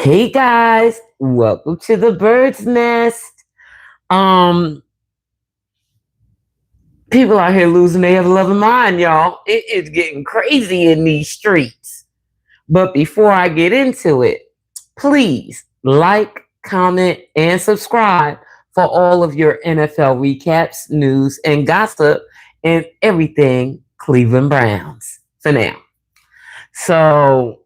Hey guys, welcome to the bird's nest. Um, People out here losing their ever-loving mind, y'all. It is getting crazy in these streets. But before I get into it, please like, comment, and subscribe for all of your NFL recaps, news, and gossip, and everything Cleveland Browns for now. So,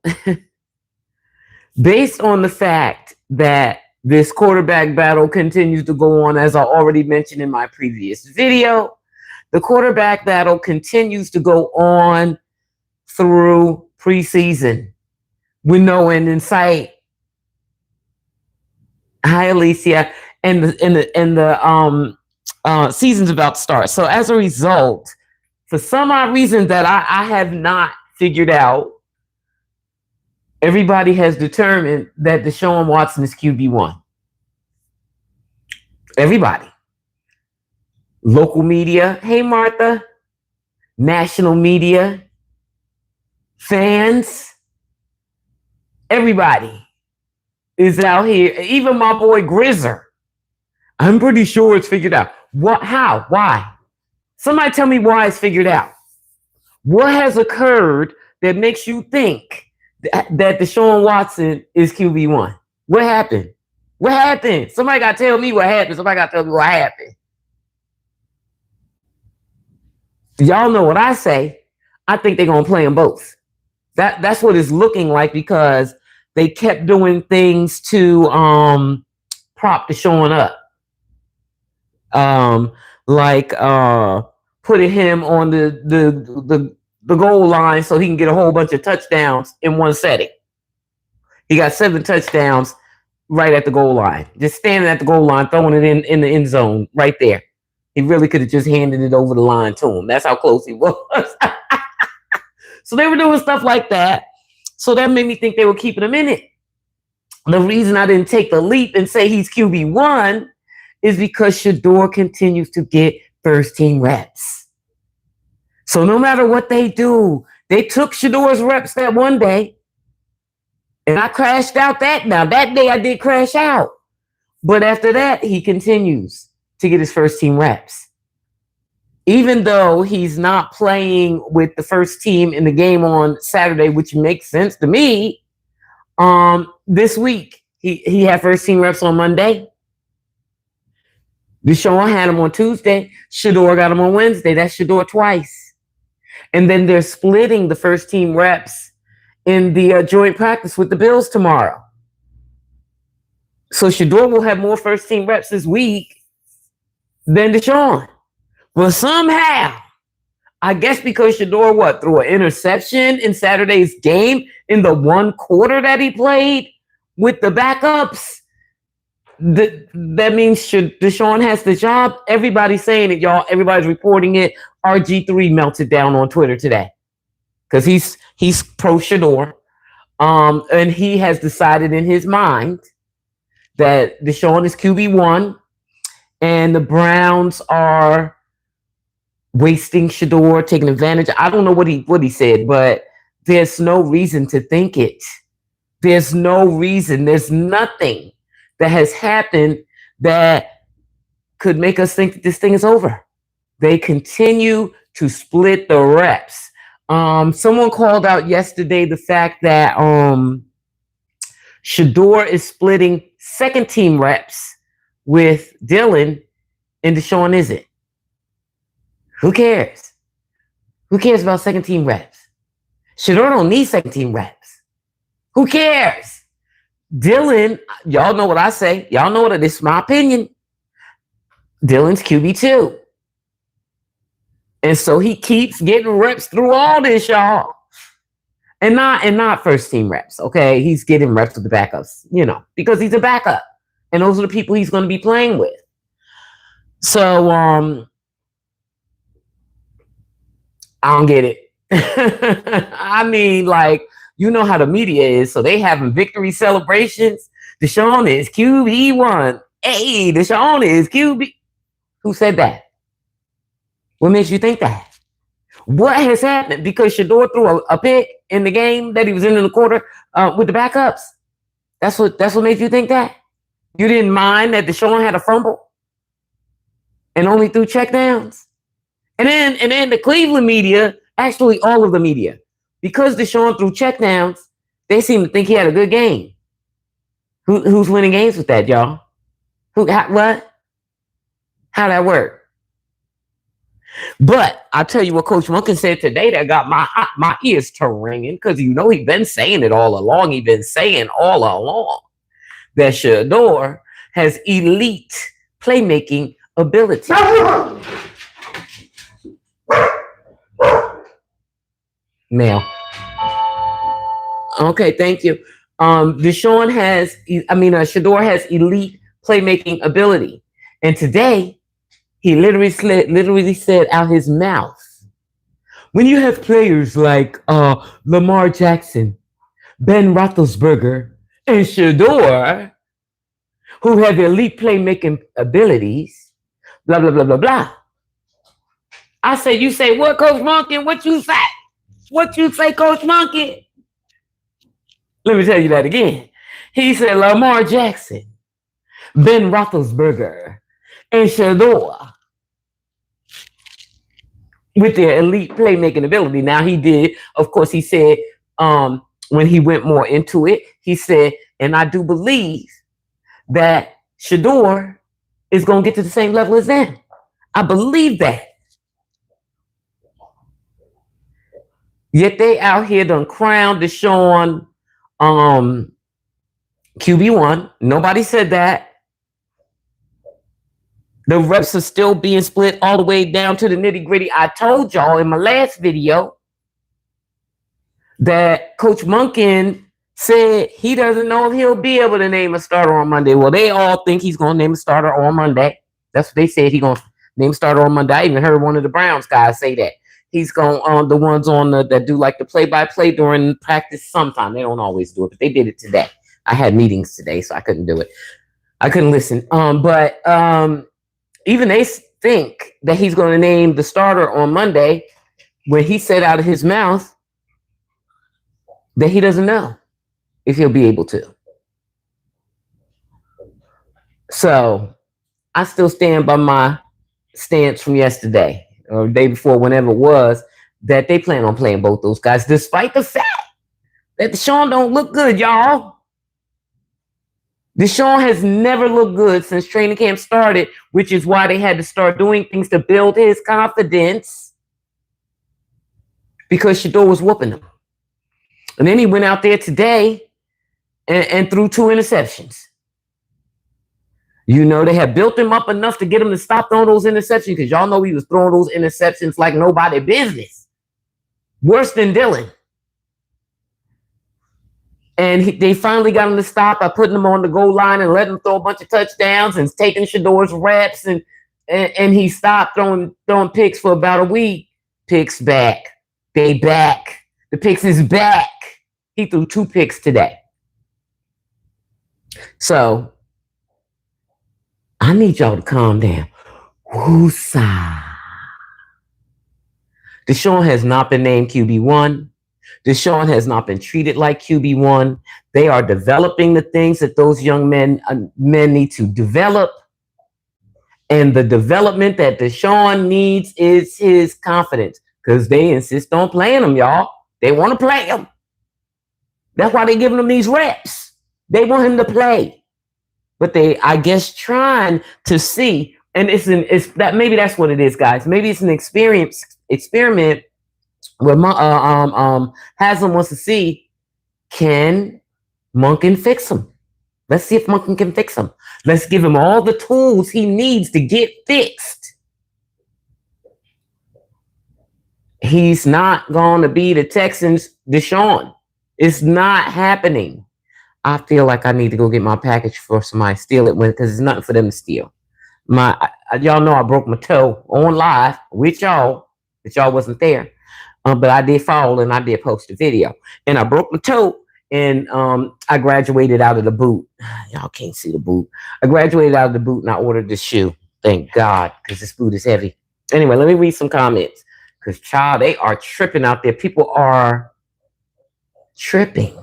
based on the fact that this quarterback battle continues to go on, as I already mentioned in my previous video, the quarterback battle continues to go on through preseason with no end in sight. Hi, Alicia, and the season's about to start. So as a result, for some odd reason that I have not figured out, everybody has determined that Deshaun Watson is QB1. Everybody. Local media, hey Martha, national media, fans, everybody is out here. Even my boy Grizzer. I'm pretty sure it's figured out. What? How? Why? Somebody tell me why it's figured out. What has occurred that makes you think that Deshaun Watson is QB1? What happened? What happened? Somebody got to tell me what happened. Somebody got to tell me what happened. Y'all know what I say. I think they're going to play them both. That's what it's looking like because they kept doing things to prop Deshaun up. Like putting him on the goal line so he can get a whole bunch of touchdowns in one setting. He got 7 touchdowns right at the goal line. Just standing at the goal line, throwing it in the end zone right there. He really could have just handed it over the line to him. That's how close he was. So they were doing stuff like that. So that made me think they were keeping him in it. The reason I didn't take the leap and say he's QB1 is because Shedeur continues to get first team reps. So no matter what they do, they took Shedeur's reps that one day. And I crashed out that. Now, that day I did crash out. But after that, he continues to get his first team reps. Even though he's not playing with the first team in the game on Saturday, which makes sense to me, this week he had first team reps on Monday. Deshaun had him on Tuesday. Shedeur got him on Wednesday. That's Shedeur twice. And then they're splitting the first team reps in the joint practice with the Bills tomorrow. So Shedeur will have more first team reps this week than Deshaun. But somehow, I guess because Shedeur threw an interception in Saturday's game in the one quarter that he played with the backups, that means Deshaun has the job. Everybody's saying it, y'all. Everybody's reporting it. RG3 melted down on Twitter today because he's pro Shedeur, and he has decided in his mind that Deshaun is QB1, and the Browns are wasting Shedeur, taking advantage. I don't know what he said, but there's no reason to think it. There's no reason. There's nothing that has happened that could make us think that this thing is over. They continue to split the reps. Someone called out yesterday the fact that Shedeur is splitting second team reps with Dylan and Deshaun isn't. Who cares? Who cares about second team reps? Shedeur don't need second team reps. Who cares? Dylan, y'all know what I say. Y'all know what this is my opinion. Dylan's QB2. And so he keeps getting reps through all this, y'all. And not first team reps, okay? He's getting reps with the backups, because he's a backup. And those are the people he's going to be playing with. So, I don't get it. I mean, you know how the media is. So they having victory celebrations. Deshaun is QB1. Hey, Deshaun is QB. Who said that? What makes you think that? What has happened? Because Shedeur threw a pick in the game that he was in the quarter with the backups. That's what made you think that? You didn't mind that Deshaun had a fumble and only threw checkdowns? And then the Cleveland media, actually all of the media, because Deshaun threw checkdowns, they seem to think he had a good game. Who's winning games with that, y'all? What? How'd that work? But I'll tell you what Coach Monken said today that got my ears to ringing, because he's been saying it all along. He's been saying all along that Shedeur has elite playmaking ability. Male. Okay, thank you. Shedeur has elite playmaking ability, and today he literally said out his mouth, when you have players like Lamar Jackson, Ben Roethlisberger, and Shedeur, who have elite playmaking abilities, blah blah blah blah blah. I say, you say what, Coach Monken? What you say? What you say, Coach Monken? Let me tell you that again. He said Lamar Jackson, Ben Roethlisberger, and Shedeur with their elite playmaking ability. Now he did, of course, he said when he went more into it, he said, and I do believe that Shedeur is going to get to the same level as them. I believe that. Yet they out here done crowned Deshaun QB1. Nobody said that. The reps are still being split all the way down to the nitty gritty. I told y'all in my last video that Coach Monken said he doesn't know if he'll be able to name a starter on Monday. Well, they all think he's going to name a starter on Monday. That's what they said. He's going to name a starter on Monday. I even heard one of the Browns guys say that. He's going the ones on that do like the play-by-play during practice sometime. They don't always do it, but they did it today. I had meetings today, so I couldn't do it. I couldn't listen. But even they think that he's going to name the starter on Monday, when he said out of his mouth that he doesn't know if he'll be able to. So I still stand by my stance from yesterday or the day before, whenever it was, that they plan on playing both those guys, despite the fact that Deshaun don't look good, y'all. Deshaun has never looked good since training camp started, which is why they had to start doing things to build his confidence, because Shedeur was whooping him. And then he went out there today and threw 2 interceptions. They had built him up enough to get him to stop throwing those interceptions, because y'all know he was throwing those interceptions like nobody business. Worse than Dylan. And they finally got him to stop by putting him on the goal line and letting him throw a bunch of touchdowns and taking Shedeur's reps. And he stopped throwing picks for about a week. Picks back. They back. The picks is back. He threw 2 picks today. So I need y'all to calm down. Woosah. Deshaun has not been named QB1. Deshaun has not been treated like QB1. They are developing the things that those young men need to develop. And the development that Deshaun needs is his confidence, because they insist on playing him, y'all. They want to play him. That's why they're giving him these reps. They want him to play. But they, I guess, trying to see, and maybe that's what it is, guys. Maybe it's an experiment where Haslam wants to see, can Monken fix him? Let's see if Monken can fix him. Let's give him all the tools he needs to get fixed. He's not going to be the Texans' Deshaun. It's not happening. I feel like I need to go get my package for somebody to steal it, because there's nothing for them to steal. Y'all know I broke my toe on live with y'all, but y'all wasn't there. But I did fall and I did post a video, and I broke my toe, and I graduated out of the boot. Y'all can't see the boot. I graduated out of the boot and I ordered this shoe. Thank God, because this boot is heavy. Anyway, let me read some comments, because child, they are tripping out there. People are tripping.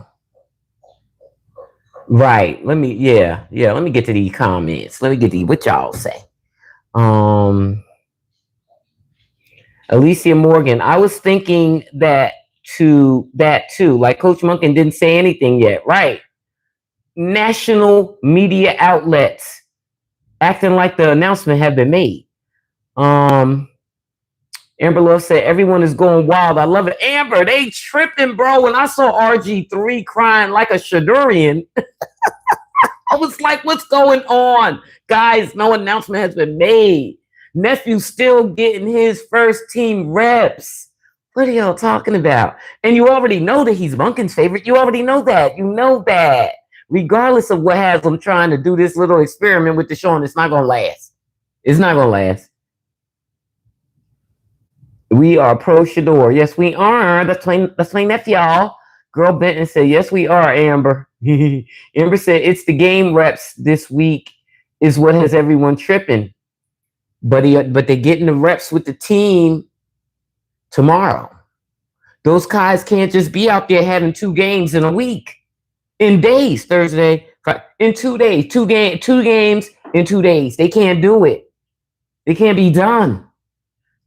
Right. Let me get to these comments. Let me get to what y'all say. Um, Alicia Morgan. I was thinking that too. Like Coach Monken didn't say anything yet. Right. National media outlets acting like the announcement had been made. Um, Amber Love said everyone is going wild. I love it. Amber, they tripping, bro. When I saw RG3 crying like a Shedurian, I was like, what's going on? Guys, no announcement has been made. Nephew still getting his first team reps. What are y'all talking about? And you already know that he's Monken's favorite. You already know that. You know that. Regardless of what has him trying to do this little experiment with Deshaun, it's not going to last. It's not going to last. We are pro Shedeur. Yes, we are. That's my nephew, y'all. Girl Benton said, yes, we are, Amber. Amber said, it's the game reps this week is what has everyone tripping. But they're getting the reps with the team tomorrow. Those guys can't just be out there having 2 games in a week. In days, Thursday, in 2 days, 2 games in 2 days. They can't do it. It can't be done.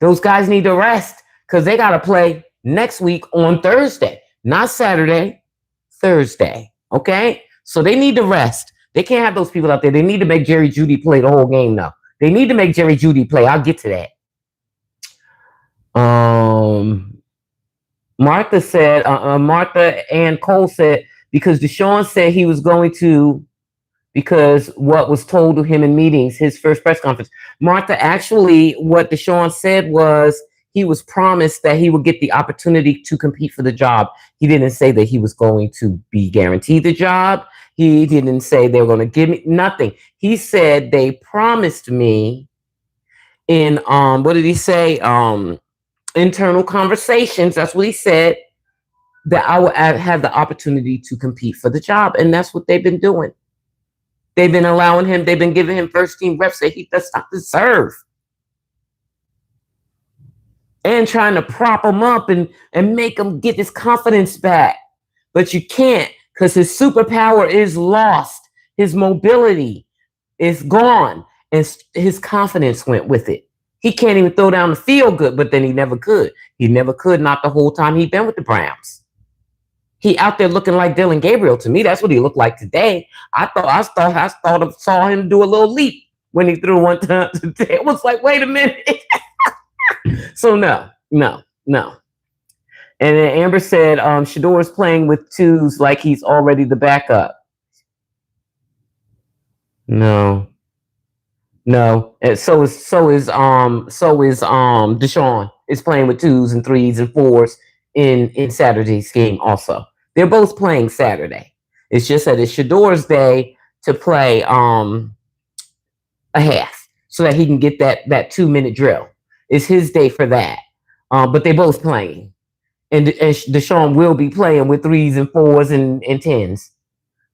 Those guys need to rest because they got to play next week on Thursday, not Saturday, Thursday. Okay? So they need to rest. They can't have those people out there. They need to make Jerry Jeudy play the whole game now. They need to make Jerry Jeudy play. I'll get to that. Martha and Cole said, because Deshaun said he was going to, because what was told to him in meetings, his first press conference. Martha, actually, what Deshaun said was he was promised that he would get the opportunity to compete for the job. He didn't say that he was going to be guaranteed the job. He didn't say they were going to give me nothing. He said they promised me in, what did he say? Internal conversations. That's what he said, that I would have the opportunity to compete for the job. And that's what they've been doing. They've been allowing him, they've been giving him first team reps that he does not deserve. And trying to prop him up and make him get his confidence back. But you can't, because his superpower is lost. His mobility is gone. And his confidence went with it. He can't even throw down the field good, but then he never could. He never could, not the whole time he'd been with the Browns. He out there looking like Dylan Gabriel. To me, that's what he looked like today. I saw him do a little leap when he threw one time today. It was like, wait a minute. So no. And then Amber said, Shedeur is playing with 2s like he's already the backup. No. And so is Deshaun is playing with 2s and 3s and 4s in Saturday's game also. They're both playing Saturday. It's just that it's Shedeur's day to play a half so that he can get that 2-minute drill. It's his day for that. But they're both playing. And Deshaun will be playing with 3s and 4s and 10s.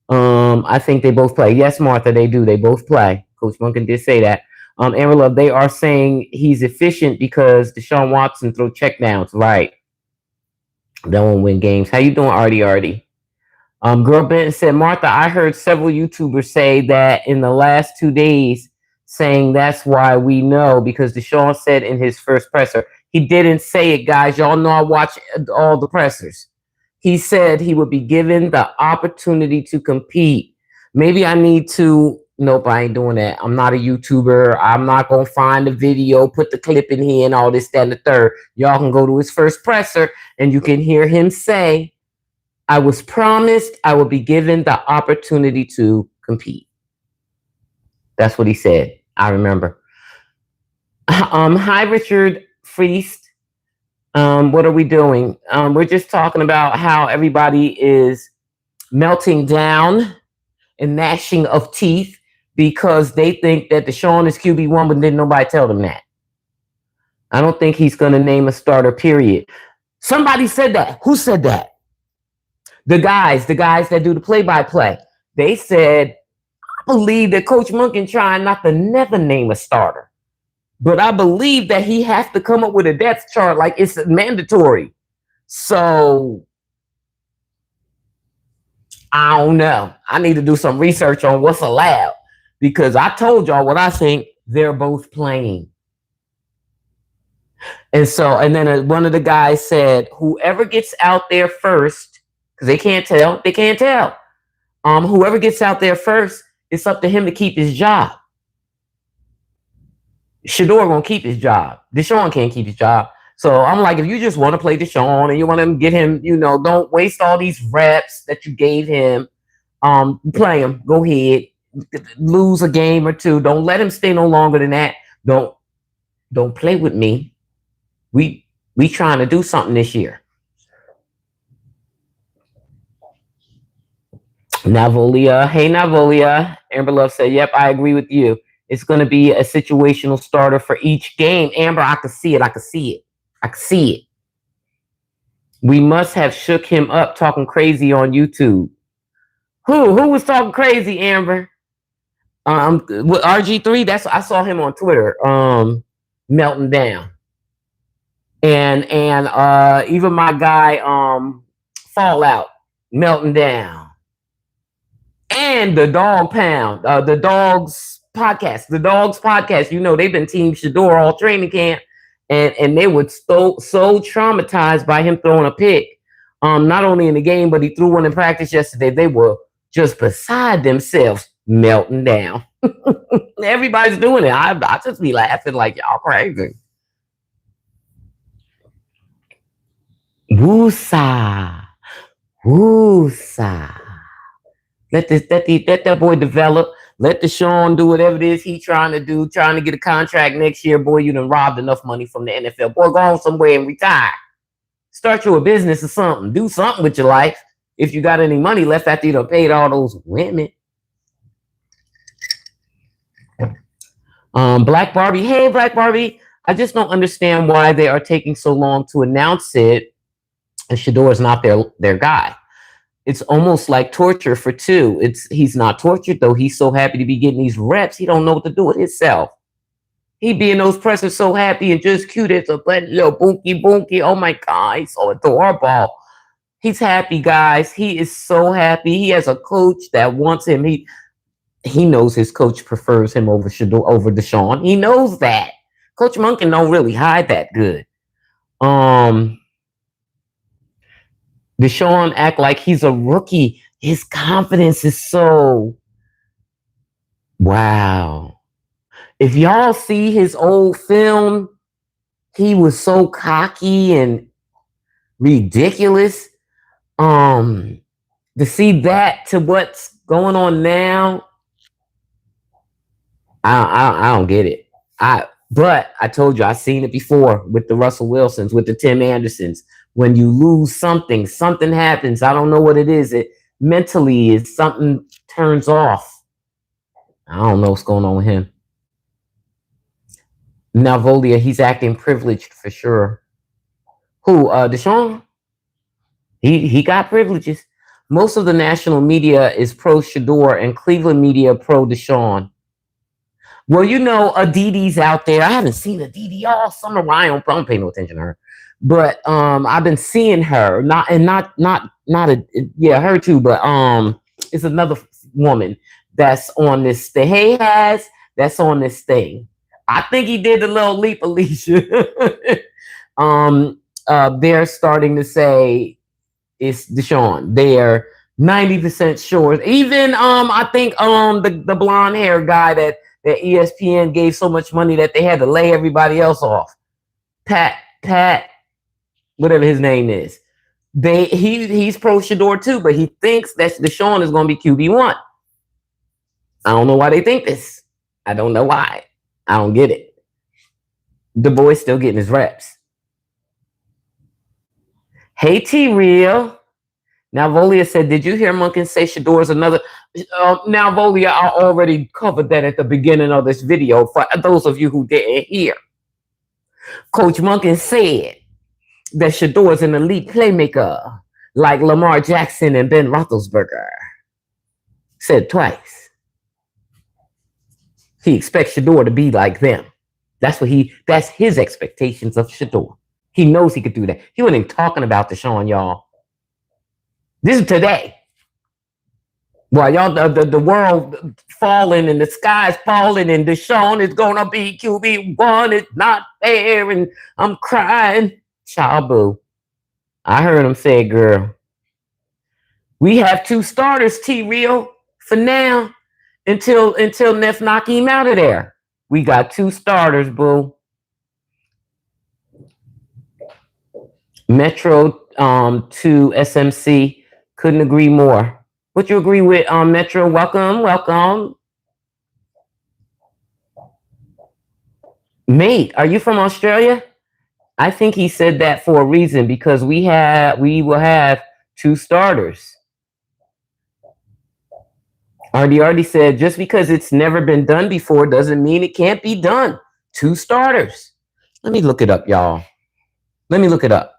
I think they both play. Yes, Martha, they do. They both play. Coach Monken did say that. Amber Love, they are saying he's efficient because Deshaun Watson throw checkdowns. Right. They won't win games. How you doing, Artie? Girl Benton said, Martha, I heard several YouTubers say that in the last 2 days, saying that's why we know, because Deshaun said in his first presser. He didn't say it, guys. Y'all know I watch all the pressers. He said he would be given the opportunity to compete. Maybe I need to. Nope, I ain't doing that. I'm not a YouTuber. I'm not going to find the video, put the clip in here and all this, that, and the third. Y'all can go to his first presser and you can hear him say, I was promised I would be given the opportunity to compete. That's what he said. I remember. Hi, Richard Friest. What are we doing? We're just talking about how everybody is melting down and gnashing of teeth because they think that Deshaun is QB1, but didn't nobody tell them that. I don't think he's going to name a starter, period. Somebody said that. Who said that? The guys that do the play-by-play. They said, I believe that Coach Monken trying not to never name a starter. But I believe that he has to come up with a depth chart like it's mandatory. So I don't know. I need to do some research on what's allowed because I told y'all what I think. They're both playing. And so, and then one of the guys said, whoever gets out there first, because they can't tell. Whoever gets out there first, it's up to him to keep his job. Shedeur gonna keep his job. Deshaun can't keep his job. So I'm like, if you just want to play Deshaun and you want to get him, don't waste all these reps that you gave him. Play him. Go ahead. Lose a game or two. Don't let him stay no longer than that. Don't play with me. We trying to do something this year. Navolia. Hey, Navolia. Amber Love said, yep, I agree with you. It's going to be a situational starter for each game. Amber, I can see it. I can see it. We must have shook him up talking crazy on YouTube. Who was talking crazy, Amber? With RG3, I saw him on Twitter, melting down. And even my guy, Fallout, melting down. And the Dog Pound, the Dogs podcast, they've been Team Shedeur all training camp, and they were so traumatized by him throwing a pick, not only in the game, but he threw one in practice yesterday. They were just beside themselves, melting down. Everybody's doing it. I just be laughing like y'all crazy. Woosa. Let that boy develop. Let Deshaun do whatever it is he's trying to do, trying to get a contract next year. Boy, you done robbed enough money from the NFL. Boy, go on somewhere and retire. Start you a business or something. Do something with your life. If you got any money left after you done paid all those women. Black Barbie. Hey, Black Barbie. I just don't understand why they are taking so long to announce it. And Shedeur is not their guy. It's almost like torture for two. He's not tortured though. He's so happy to be getting these reps. He don't know what to do with himself. He be in those pressers so happy and just cute as a little boonky. Oh my God, he's so adorable. He's happy, guys. He is so happy. He has a coach that wants him. He knows his coach prefers him over Deshaun. He knows that. Coach Monken don't really hide that good. Deshaun act like he's a rookie. His confidence is so... Wow. If y'all see his old film, he was so cocky and ridiculous. To see that to what's going on now, I don't get it. But I told you, I've seen it before with the Russell Wilsons, with the Tim Andersons. When you lose something happens. I don't know what it is. It mentally is something turns off. I don't know what's going on with him. Now, Volia, he's acting privileged for sure. Who? Deshaun? He got privileges. Most of the national media is pro Shedeur and Cleveland media pro Deshaun. Well, Aditi's out there. I haven't seen Aditi all summer. I don't pay no attention to her. But I've been seeing her. Her too, but it's another woman that's on this thing. Hey, that's on this thing. I think he did the little leap, Alicia. They're starting to say it's Deshaun. They're 90% sure. Even I think the blonde hair guy that ESPN gave so much money that they had to lay everybody else off. Pat, whatever his name is. He's pro Shedeur too, but he thinks that Deshaun is going to be QB1. I don't know why they think this. I don't know why. I don't get it. The boy's still getting his reps. Hey, T-Real. Now, Volia said, did you hear Monken say Shedeur is another? Now, Volia, I already covered that at the beginning of this video. For those of you who didn't hear, Coach Monken said that Shedeur is an elite playmaker like Lamar Jackson and Ben Roethlisberger. Said twice. He expects Shedeur to be like them. That's his expectations of Shedeur. He knows he could do that. He wasn't even talking about Deshaun, y'all. This is today. While y'all the world falling and the sky's falling and Deshaun is gonna be QB1, it's not fair, and I'm crying. Child boo. I heard him say, girl. We have 2 starters, T Real, for now, until Neff knock him out of there. We got 2 starters, boo. Metro to SMC. Couldn't agree more. What you agree with, Metro? Welcome, welcome. Mate, are you from Australia? I think he said that for a reason, because we will have 2 starters. already said, just because it's never been done before doesn't mean it can't be done. 2 starters. Let me look it up, y'all. Let me look it up.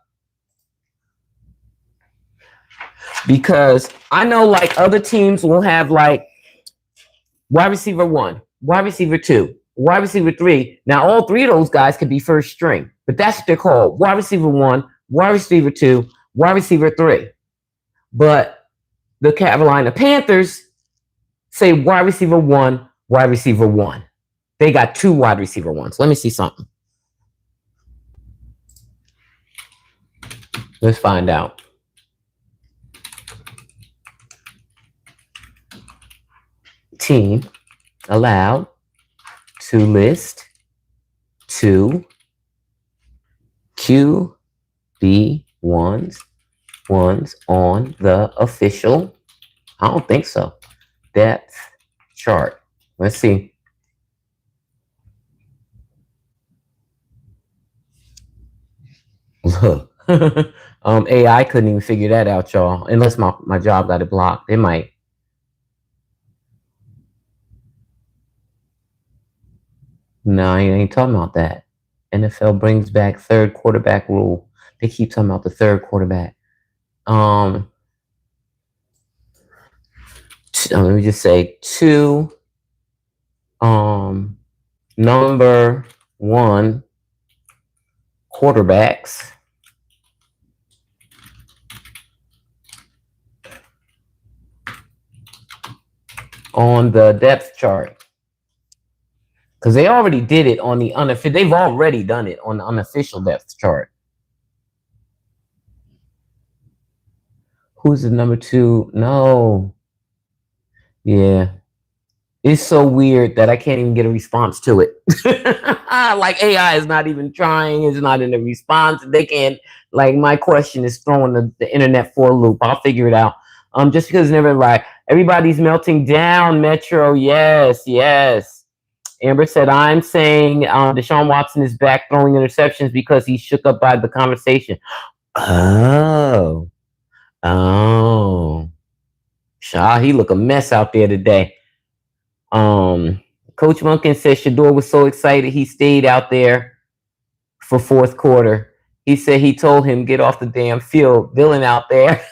Because I know, like, other teams will have, like, wide receiver 1, wide receiver 2, wide receiver 3. Now, all 3 of those guys could be first string, but that's what they're called. Wide receiver 1, wide receiver 2, wide receiver 3. But the Carolina Panthers say wide receiver 1, wide receiver 1. They got 2 wide receiver 1s. Let me see something. Let's find out. Team allowed to list 2 QB1s on the official, I don't think so, depth chart. Let's see. Look. AI couldn't even figure that out, y'all. Unless my job got it blocked. It might. No, I ain't talking about that. NFL brings back 3rd quarterback rule. They keep talking about the 3rd quarterback. Let me just say 2 number 1 quarterbacks on the depth chart. Because they already did it on the unofficial. They've already done it on the unofficial depth chart. Who's the number 2? No. Yeah. It's so weird that I can't even get a response to it. Like, AI is not even trying. It's not in the response. They can't. Like, my question is throwing the internet for a loop. I'll figure it out. Just because it's never right. Everybody's melting down, Metro. Yes, yes. Amber said, I'm saying Deshaun Watson is back throwing interceptions because he's shook up by the conversation. Oh. Shaw, he look a mess out there today. Coach Munkin said Shedeur was so excited he stayed out there for 4th quarter. He said he told him, get off the damn field. Villain out there.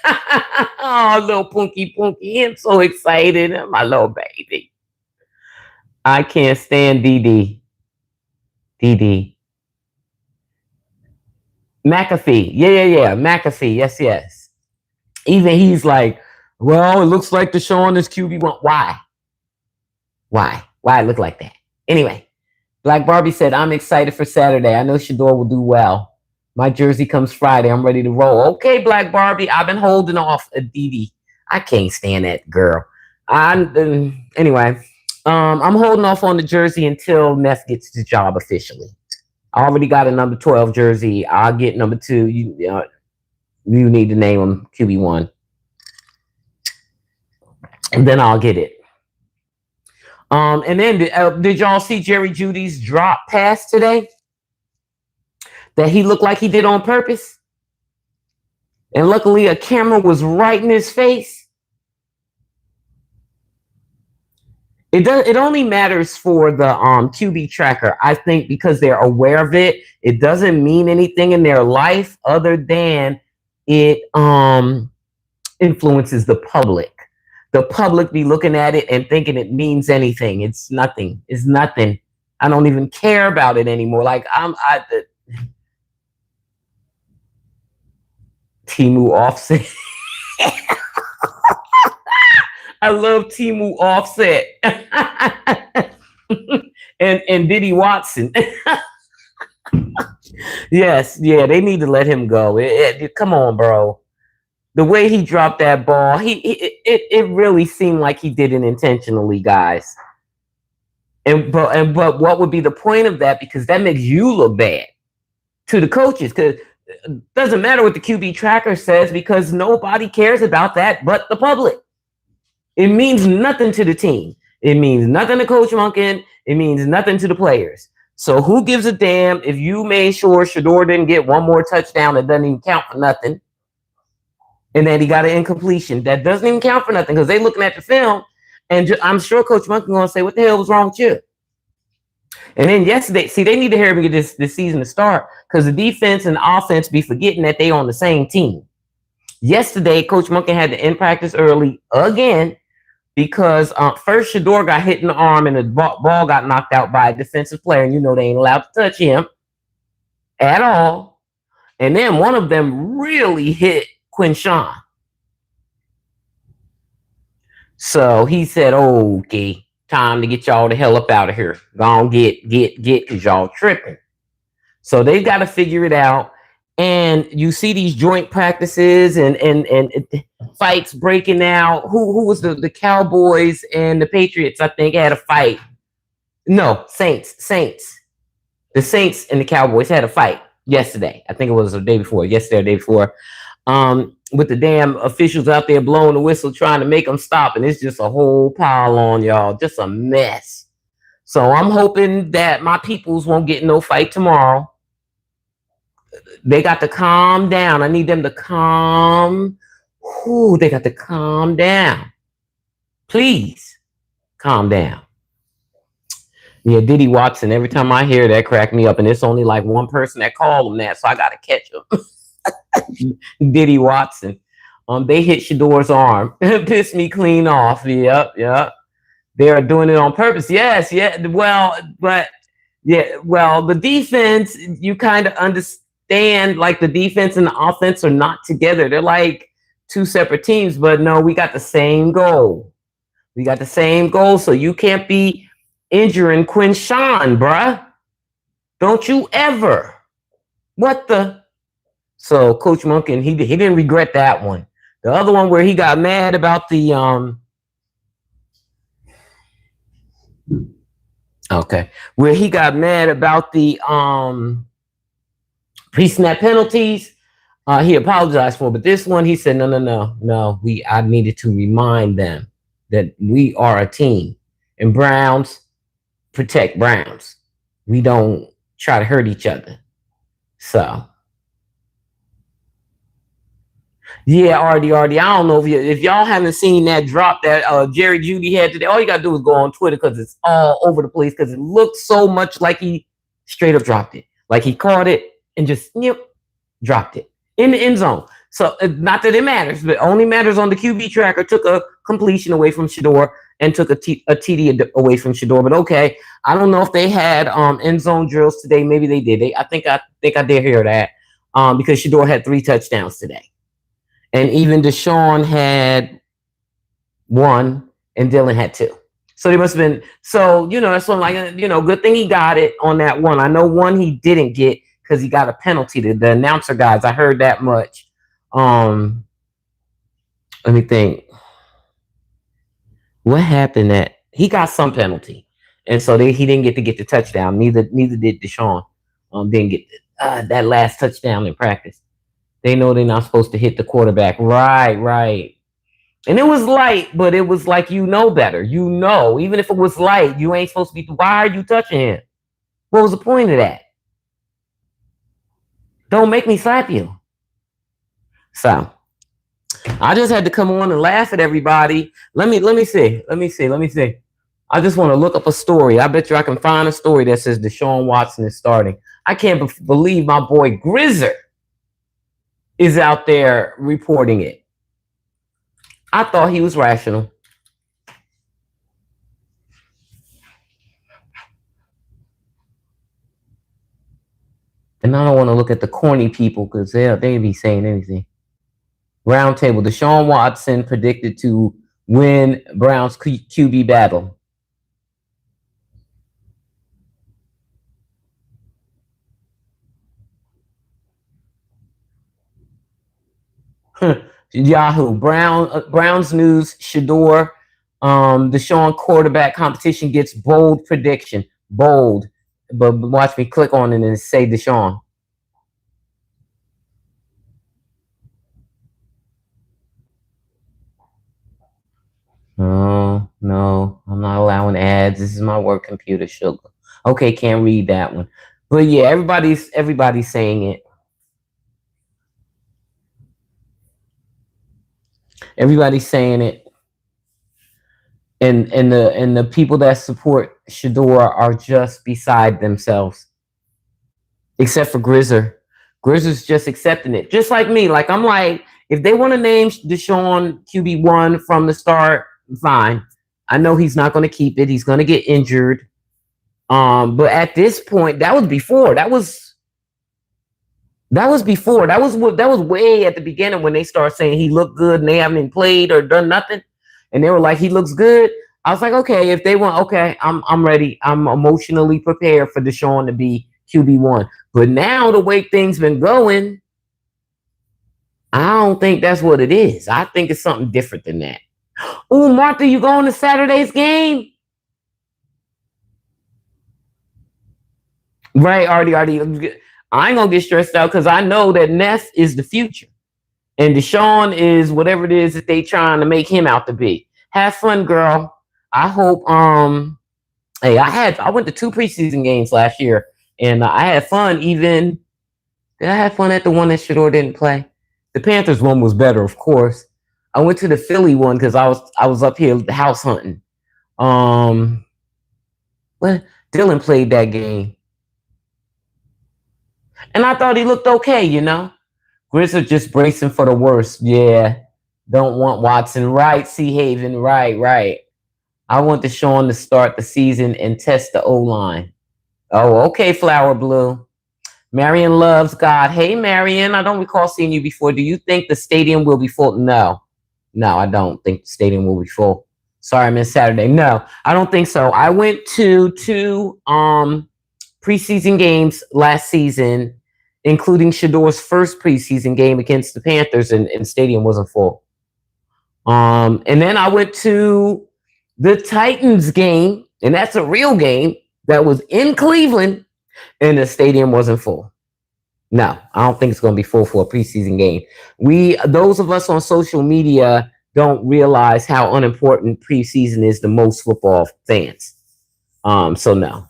Oh, little Punky. I'm so excited. My little baby. I can't stand DD. McAfee. Yeah. McAfee. Yes. Even he's like, well, it looks like Deshaun is QB1. Why it look like that? Anyway, Black Barbie said, I'm excited for Saturday. I know Shedeur will do well. My jersey comes Friday. I'm ready to roll. Okay, Black Barbie. I've been holding off a DD. I can't stand that girl. Anyway, I'm holding off on the jersey until Neff gets the job officially. I already got a number 12 jersey. I'll get number 2. You need to name him QB1. And then I'll get it. And then did y'all see Jerry Jeudy's drop pass today? That he looked like he did on purpose? And luckily a camera was right in his face. It only matters for the QB tracker, I think, because they're aware of it. It doesn't mean anything in their life other than it influences the public. The public be looking at it and thinking it means anything. It's nothing. It's nothing. I don't even care about it anymore. Like Timu Offset. I love Timu Offset and Diddy Watson. Yes, yeah, they need to let him go. Come on, bro. The way he dropped that ball, it really seemed like he did it intentionally, guys. But what would be the point of that? Because that makes you look bad to the coaches. Because it doesn't matter what the QB tracker says because nobody cares about that but the public. It means nothing to the team. It means nothing to Coach Monken. It means nothing to the players. So who gives a damn if you made sure Shedeur didn't get one more touchdown that doesn't even count for nothing, and that he got an incompletion that doesn't even count for nothing because they're looking at the film, and I'm sure Coach Monken going to say, "What the hell was wrong with you?" And then yesterday, see, they need to hurry up this season to start because the defense and the offense be forgetting that they on the same team. Yesterday, Coach Monken had to end practice early again because first Shedeur got hit in the arm and the ball got knocked out by a defensive player, and you know they ain't allowed to touch him at all. And then one of them really hit Quinshawn. So he said, okay, time to get y'all the hell up out of here. Go on, get, because y'all tripping. So they've got to figure it out. And you see these joint practices and fights breaking out. Who was the Cowboys and the Patriots, I think, had a fight. No, Saints. The Saints and the Cowboys had a fight yesterday. I think it was the day before. Yesterday or the day before. With the damn officials out there blowing the whistle trying to make them stop. And it's just a whole pile on, y'all. Just a mess. So I'm hoping that my peoples won't get no fight tomorrow. They got to calm down. I need them to calm. They got to calm down. Please calm down. Yeah, Diddy Watson. Every time I hear that, crack me up. And it's only like one person that called him that, so I got to catch him. Diddy Watson. They hit Shedeur's arm. Pissed me clean off. Yep. They are doing it on purpose. Yes. Well, the defense, you kind of understand, like the defense and the offense are not together. They're like two separate teams, but no, we got the same goal. So you can't be injuring Quinshawn, bruh. Don't you ever. What the? So Coach Monken, he didn't regret that one. The other one where he got mad about the where he got mad about the pre-snap penalties, he apologized for. But this one, he said, no. I needed to remind them that we are a team, and Browns protect Browns. We don't try to hurt each other. So. Yeah, RD. I don't know if y'all haven't seen that drop that Jerry Jeudy had today. All you gotta do is go on Twitter because it's all over the place because it looks so much like he straight up dropped it. Like he caught it and just dropped it in the end zone. So not that it matters, but it only matters on the QB tracker. Took a completion away from Shedeur and took a TD away from Shedeur. But okay, I don't know if they had end zone drills today. Maybe they did. I think I did hear that because Shedeur had 3 touchdowns today. And even Deshaun had 1 and Dylan had 2. So they must have been, so, that's what I'm like, good thing he got it on that one. I know one he didn't get because he got a penalty. The announcer guys, I heard that much. Let me think. What happened that he got some penalty. And so he didn't get the touchdown. Neither did Deshaun. Didn't get that last touchdown in practice. They know they're not supposed to hit the quarterback. Right. And it was light, but it was like, better. Even if it was light, you ain't supposed to be. Why are you touching him? What was the point of that? Don't make me slap you. So I just had to come on and laugh at everybody. Let me see. I just want to look up a story. I bet you I can find a story that says Deshaun Watson is starting. I can't believe my boy Grizzer is out there reporting it. I thought he was rational. And I don't want to look at the corny people because they be saying anything. Roundtable. Deshaun Watson predicted to win Browns QB battle. Yahoo Browns news. Shedeur, Deshaun quarterback competition gets bold prediction. Bold, but watch me click on it and say Deshaun. No, I'm not allowing ads. This is my work computer, sugar. Okay, can't read that one. But yeah, everybody's saying it. Everybody's saying it. And the people that support Shedeur are just beside themselves. Except for Grizzer. Grizzer's just accepting it. Just like me. Like I'm like, if they want to name Deshaun QB1 from the start, fine. I know he's not going to keep it. He's going to get injured. But at this point, that was before. That was before. That was way at the beginning when they started saying he looked good and they haven't even played or done nothing. And they were like, he looks good. I was like, okay, if they want, okay, I'm ready. I'm emotionally prepared for Deshaun to be QB1. But now the way things been going, I don't think that's what it is. I think it's something different than that. Oh, Martha, you going to Saturday's game? Right, Artie. I ain't gonna get stressed out because I know that Ness is the future. And Deshaun is whatever it is that they trying to make him out to be. Have fun, girl. I hope hey, I went to 2 preseason games last year and I had fun. Did I have fun at the one that Shedeur didn't play? The Panthers one was better, of course. I went to the Philly one because I was up here house hunting. Well, Dylan played that game. And I thought he looked okay, you know. Grizz are just bracing for the worst. Yeah. Don't want Watson. Right, Sea Haven. Right. I want Deshaun to start the season and test the O-line. Oh, okay, Flower Blue. Marion loves God. Hey, Marion, I don't recall seeing you before. Do you think the stadium will be full? No, I don't think the stadium will be full. Sorry, I missed Saturday. No, I don't think so. I went to 2 preseason games last season, including Shedeur's first preseason game against the Panthers, and stadium wasn't full. And then I went to the Titans game, and that's a real game that was in Cleveland, and the stadium wasn't full. No, I don't think it's going to be full for a preseason game. Those of us on social media don't realize how unimportant preseason is to most football fans. So no.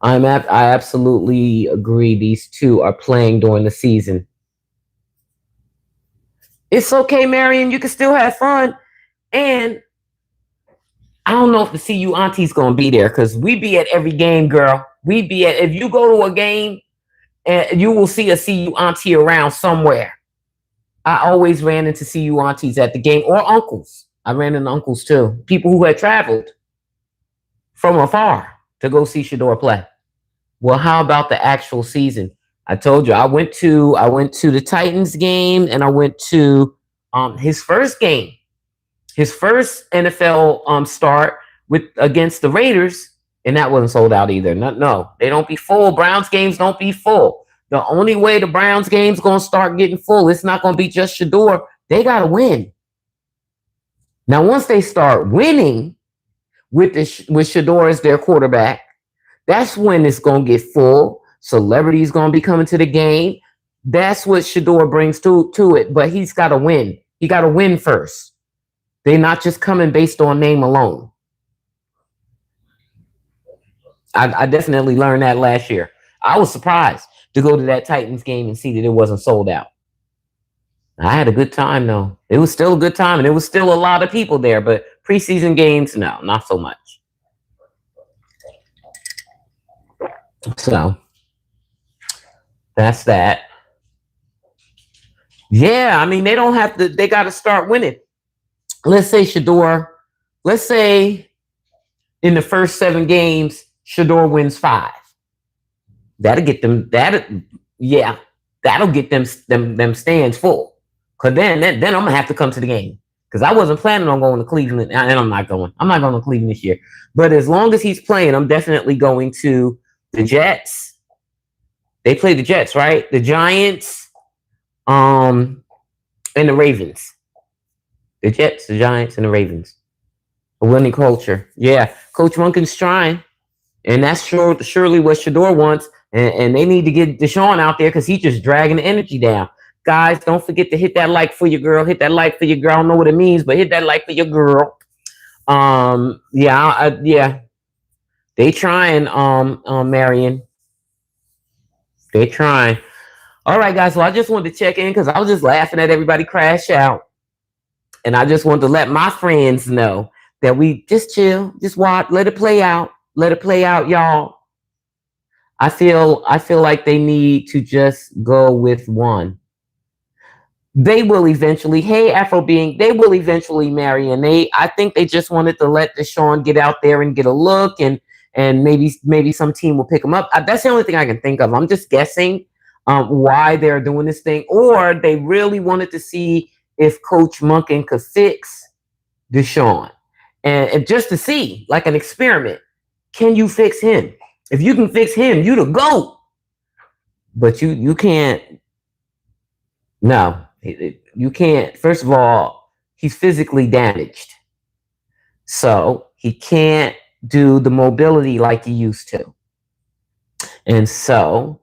I absolutely agree. These two are playing during the season. It's okay, Marion. You can still have fun. And I don't know if the CU auntie's going to be there because we be at every game, girl. If you go to a game, you will see a CU auntie around somewhere. I always ran into CU aunties at the game, or uncles. I ran into uncles too. People who had traveled from afar to go see Shedeur play. Well, how about the actual season? I told you I went to the Titans game, and I went to his first game, his first NFL start against the Raiders, and that wasn't sold out either. No, they don't be full. Browns games don't be full. The only way the Browns game's gonna start getting full, it's not gonna be just Shedeur. They gotta win. Now, once they start winning with Shedeur as their quarterback, that's when it's gonna get full. Celebrities gonna be coming to the game. That's what Shedeur brings to it. But he's got to win. He got to win first. They're not just coming based on name alone. I definitely learned that last year. I was surprised to go to that Titans game and see that it wasn't sold out. I had a good time, though. It was still a good time, and there was still a lot of people there. But preseason games, no, not so much. So that's that. Yeah, I mean, they don't have to. They got to start winning. Let's say Shedeur. Let's say in the first 7 games, Shedeur wins 5. That'll get them. That'll get them stands full. Cause then I'm gonna have to come to the game because I wasn't planning on going to Cleveland, and I'm not going. I'm not going to Cleveland this year. But as long as he's playing, I'm definitely going to the Jets. They play the Jets, right? The Giants, and the Ravens. The Jets, the Giants, and the Ravens. A winning culture. Yeah, Coach Monken's trying, and that's surely what Shedeur wants. And they need to get Deshaun out there because he's just dragging the energy down. Guys, don't forget to hit that like for your girl. Hit that like for your girl. I don't know what it means, but hit that like for your girl. Yeah. They trying, Marion. They trying. All right, guys. Well, I just wanted to check in because I was just laughing at everybody crash out. And I just wanted to let my friends know that we just chill, just watch, let it play out. Let it play out, y'all. I feel like they need to just go with one. They will eventually, hey, Afro Being, they will eventually marry. And I think they just wanted to let Deshaun get out there and get a look, and maybe some team will pick him up. That's the only thing I can think of. I'm just guessing why they're doing this thing. Or they really wanted to see if Coach Monken could fix Deshaun. And just to see, like an experiment, can you fix him? If you can fix him, you the GOAT. But you can't. No, you can't. First of all, he's physically damaged. So he can't do the mobility like he used to. And so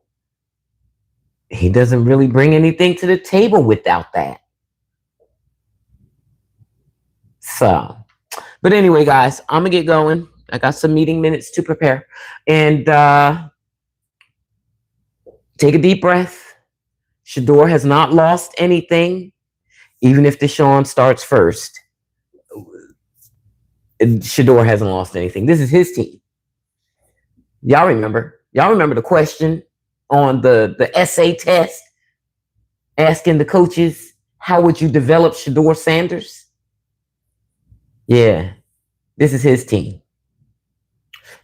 he doesn't really bring anything to the table without that. So, but anyway, guys, I'm going to get going. I got some meeting minutes to prepare. And take a deep breath. Shedeur has not lost anything, even if Deshaun starts first. Shedeur hasn't lost anything. This is his team. Y'all remember the question on the essay test asking the coaches, how would you develop Shedeur Sanders? Yeah, this is his team.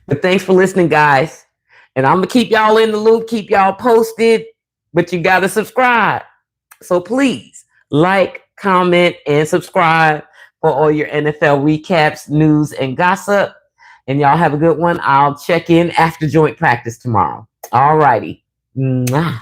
But thanks for listening, guys. And I'm going to keep y'all in the loop, keep y'all posted, but you got to subscribe. So please like, comment, and subscribe for all your NFL recaps, news, and gossip. And y'all have a good one. I'll check in after joint practice tomorrow. All righty. Mwah.